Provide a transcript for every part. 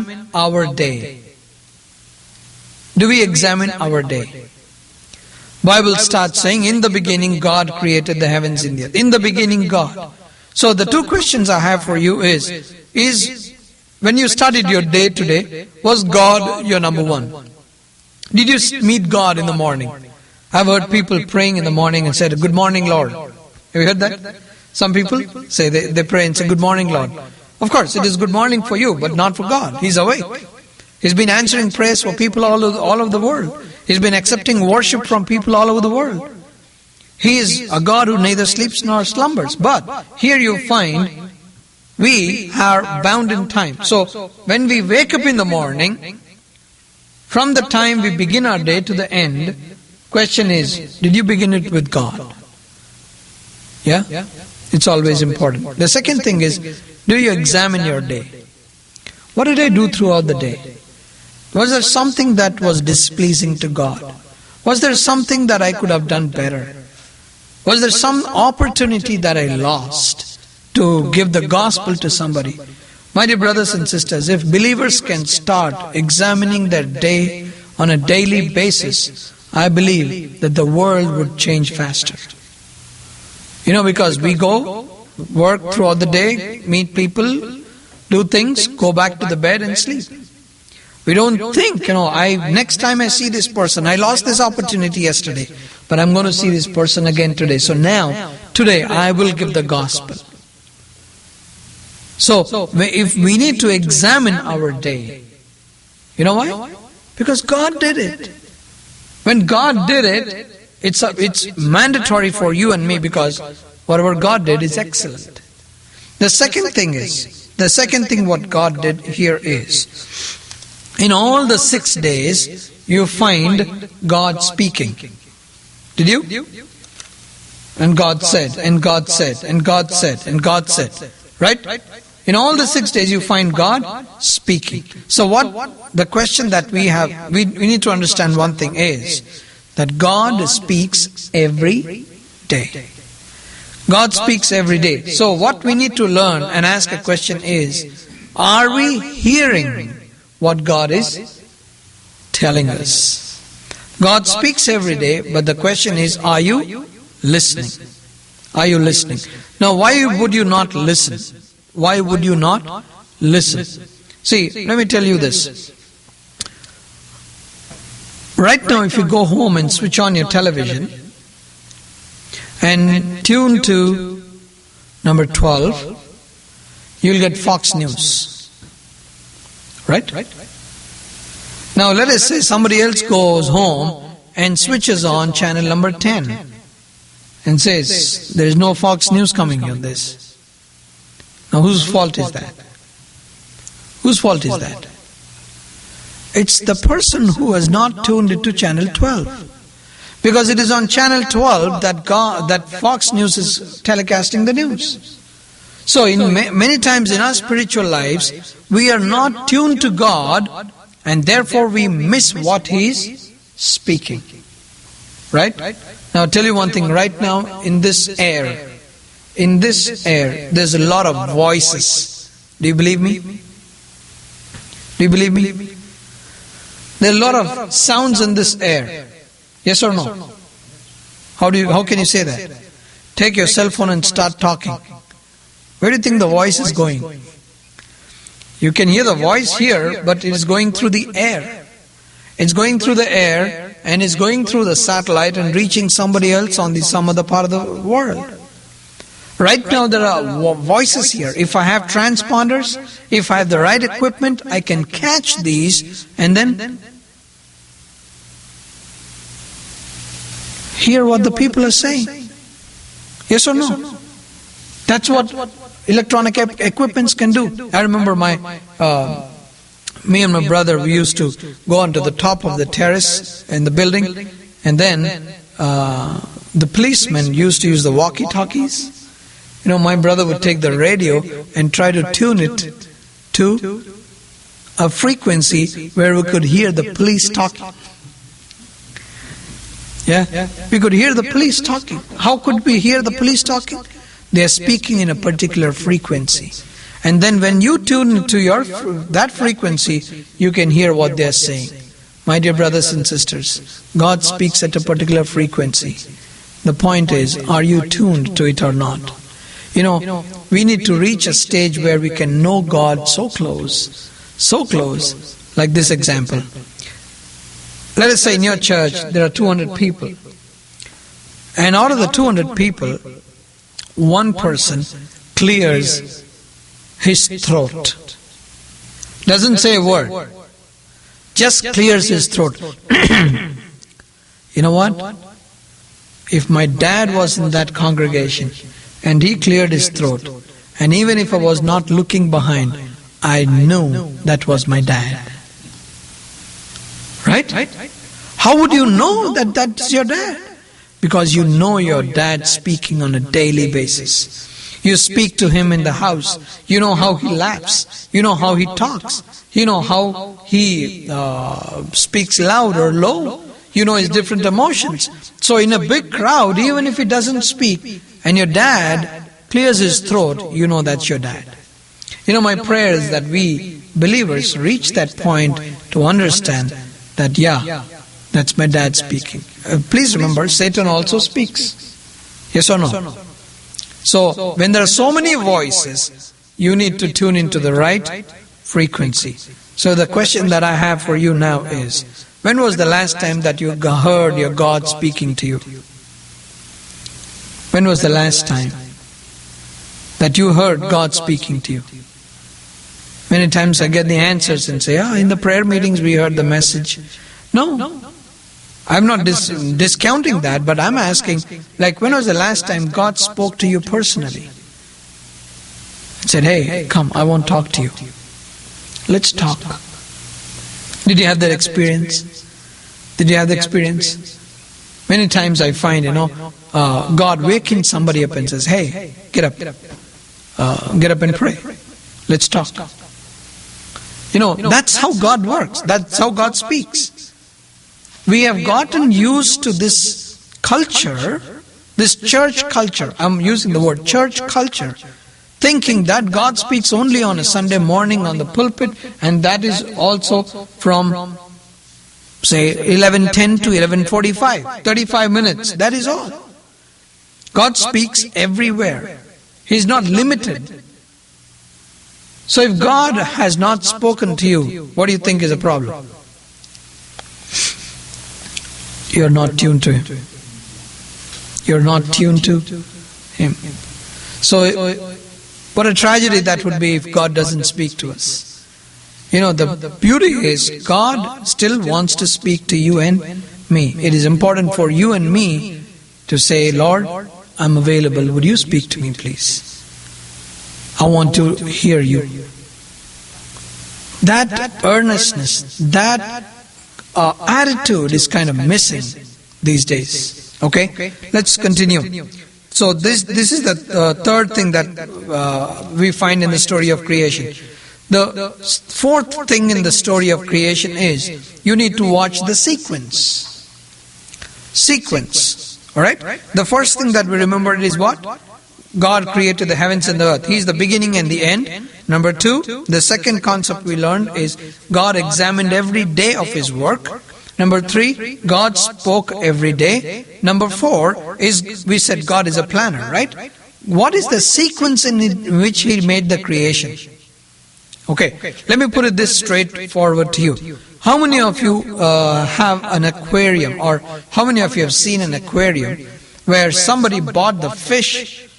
examine our day? Do we examine our day? Bible starts saying, in the beginning God created the heavens and the earth. In the beginning God. So the two questions I have for you is when you started your day today, was God your number one? Did you meet God in the morning? I've heard people praying in the morning and said, good morning Lord. Have you heard that? Some people say they pray and say, good morning Lord. Of course it is good morning for you, but not for God. He's awake. He's been answering prayers for people all over the world. He's been accepting worship from people all over the world. He is a God who neither sleeps nor slumbers. But here you find we are bound in time. So when we wake up in the morning, from the time we begin our day to the end, question is, did you begin it with God? Yeah? It's always important. The second thing is, do you examine your day? What did I do throughout the day? Was there something that was displeasing to God? Was there something that I could have done better? Was there some opportunity that I lost to give the gospel to somebody? My dear brothers and sisters, if believers can start examining their day on a daily basis, I believe that the world would change faster. Because we go, work throughout the day, meet people, do things, go back to the bed and sleep. We don't think, next time I see this person, I lost this opportunity yesterday, but I'm going to see this person again today. So now, today, I will give the gospel. So, if we need to examine our day, you know why? Because God did it. When God did it, it's mandatory for you and me, because whatever God did is excellent. The second thing what God did here is, in all the 6 days, you find God speaking. Did you? And God said, and God said, and God said, and God said. Right? In all the 6 days, you find God speaking. So the question that we have, we need to understand one thing is, that God speaks every day. God speaks every day. So what we need to learn and ask a question is, are we hearing what God is telling us? God speaks every day, but the question is, are you listening? Are you listening? Now, why would you not listen? Why would you not listen? See, let me tell you this. Right now, if you go home and switch on your television and tune to number 12, you'll get Fox News. Right? Now let us say somebody else goes home and switches on channel number 10 and says, there is no Fox News coming on this. Now whose fault is that? Whose fault is that? It's the person who has not tuned it to channel 12. Because it is on channel 12 that Fox News is telecasting the news. So many times in our spiritual lives, we are not tuned to God, and therefore we miss what He is speaking. Right? Now I'll tell you one thing, right now in this air, there's a lot of voices. Do you believe me? Do you believe me? There are a lot of sounds in this air. Yes or no? How can you say that? Take your cell phone and start talking. Where do you think the voice is going? You can hear the voice here, but it is going through the air. It's going through the air and it's going through the satellite and reaching somebody else on some other part of the world. Right now there are voices here. If I have transponders, if I have the right equipment, I can catch these and then hear what the people are saying. Yes or no? That's what electronic equipments can do. I remember me and my brother, we used to go onto the top of the terrace in the building, and then the policemen used to use the walkie-talkies. My brother would take the radio and try to tune it to a frequency where we could hear the police talking. Yeah? We could hear the police talking. How could we hear the police talking? They are speaking in a particular frequency. And then when you tune into that frequency, you can hear what they are saying. My dear brothers and sisters, God speaks at a particular frequency. The point is, are you tuned to it or not? We need to reach a stage where we can know God so close, like this example. Let us say in your church there are 200 people. And out of the 200 people, one person clears his throat. Doesn't say a word. Just clears his throat. You know what? If my dad was in that congregation and he cleared his throat, and even if I was not looking behind, I knew that was my dad. Right? How would you know that that's your dad? Because you know your dad speaking on a daily basis. You speak to him in the house. You know how he laughs. You know how he talks. You know how he speaks loud or low. You know his different emotions. So in a big crowd, even if he doesn't speak, and your dad clears his throat, you know that's your dad. My prayer is that we believers reach that point to understand that, that's my dad speaking. Please remember, Satan also speaks. Yes or no? So, when there are so many voices, you need to tune into the right frequency. So the question that I have for you now is, when was the last time that you heard your God speaking to you? When was the last time that you heard God speaking to you? Many times I get the answers and say, in the prayer meetings we heard the message. No. I'm not discounting that, but I'm asking, when was the last time God spoke to you personally? And said, hey, come, I want to talk to you. Let's talk. Did you have that experience? Many times I find, God waking somebody up and says, hey, get up. Get up and pray. Let's talk. That's how God works. That's how God speaks. We have gotten used to this culture, this church culture. I'm using the word church culture, thinking that God speaks only on a Sunday morning on the pulpit, and that is also from, say, 11:10 to 11:45, 35 minutes. That is all. God speaks everywhere. He is not limited. So if God has not spoken to you, what do you think is a problem? You're not tuned to Him. You're not tuned to Him. So, what a tragedy that would be if God doesn't speak to us. The beauty is God still wants to speak to you and me. It is important for you and me to say, Lord, I'm available. Would you speak to me, please? I want to hear you. That earnestness, that attitude is kind of missing these days. Okay? Let's continue. So this is the third thing that we find in the story of creation. The fourth thing in the story of creation is you need to watch the sequence. Alright? The first thing that we remembered is what? God created the heavens and the earth. He is the beginning and the end. Number two, the second concept we learned is God examined every day of His work. Number three, God spoke every day. Number four is, we said God is a planner, right? What is the sequence in which He made the creation? Okay, let me put it this straightforward to you. How many of you have an aquarium, or how many of you have seen an aquarium where somebody bought the fish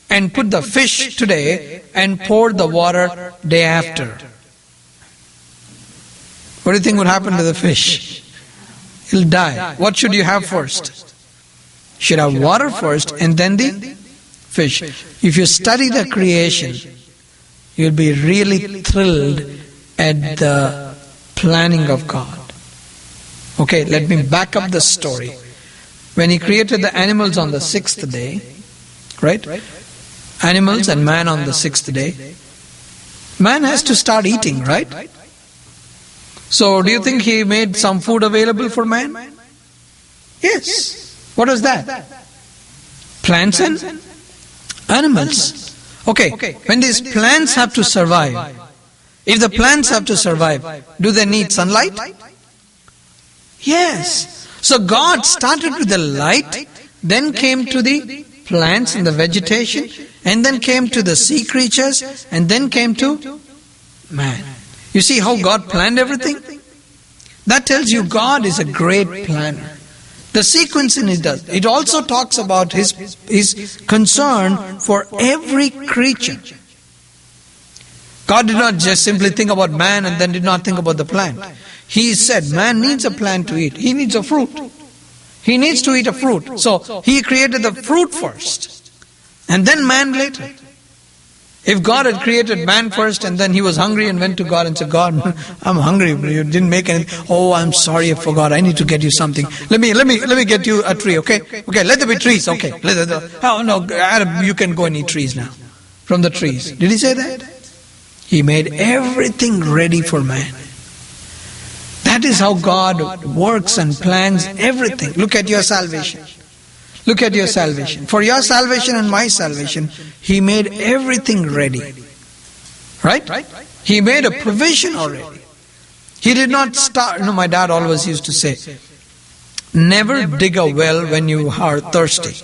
and put the fish today and poured the water day after? What do you think would happen to the fish? It'll die. What should you have first? You should have water first and then the fish. If you study the creation, you'll be really thrilled at the planning of God. Okay, let me back up the story. When He created the animals on the 6th day, right? Animals and man on the 6th day. Man has to start eating, right? So, do you think He made some food available for man? Yes. What was that? Plants and animals. Okay, when these plants have to survive, if the plants have to survive, do they need sunlight? Yes. So God started with the light, then came to the plants and the vegetation, and then came to the sea creatures, and then came to man. You see how God planned everything? That tells you God is a great planner. The sequencing He does. It also talks about His concern for every creature. God did not just simply think about man and then did not think about the plant. He said man needs a plant to eat. He needs a fruit. He needs to eat a fruit. So He created the fruit first and then man later. If God had created man first and then he was hungry and went to God and said, God, I'm hungry, you didn't make anything. Oh, I'm sorry, I forgot. I need to get you something. Let me get you a tree, okay? Okay, let there be trees, okay. Oh no, Adam, you can go and eat trees now. From the trees. Did He say that? He made everything ready for man. That is how God works and plans everything. Look at your salvation. Look at your salvation. For your salvation and my salvation, He made everything ready. Right? He made a provision already. He did not start. My dad always used to say, never dig a well when you are thirsty.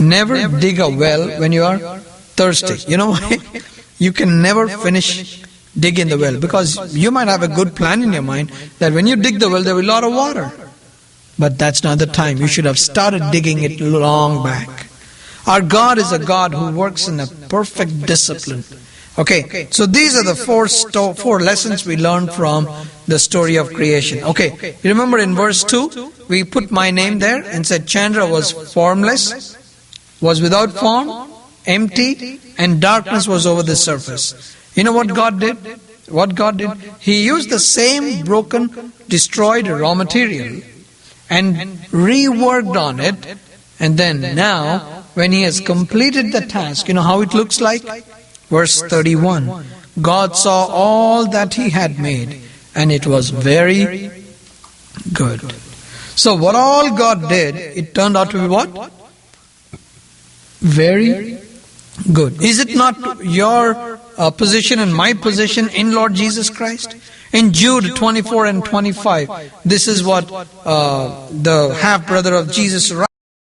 Never dig a well when you are thirsty. You know why? You can never finish digging the well, because you might have a good plan in your mind that when you dig the well, there will be a lot of water. But that's not the time. You should have started digging it long back. Our God is a God who works in a perfect discipline. Okay, so these are the four lessons we learned from the story of creation. Okay, you remember in verse 2, we put my name there and said Chandra was formless, was without form, empty, and darkness was over the surface. You know what God did? He used the same broken, destroyed raw material and reworked on it, and then now when He has completed the task, you know how it looks like? Verse 31, God saw all that He had made and it was very good. So what all God did, it turned out to be what? Very good. Is it not your position and my position in Lord Jesus Christ? In Jude 24 and 25, this is what the half-brother of Jesus writes.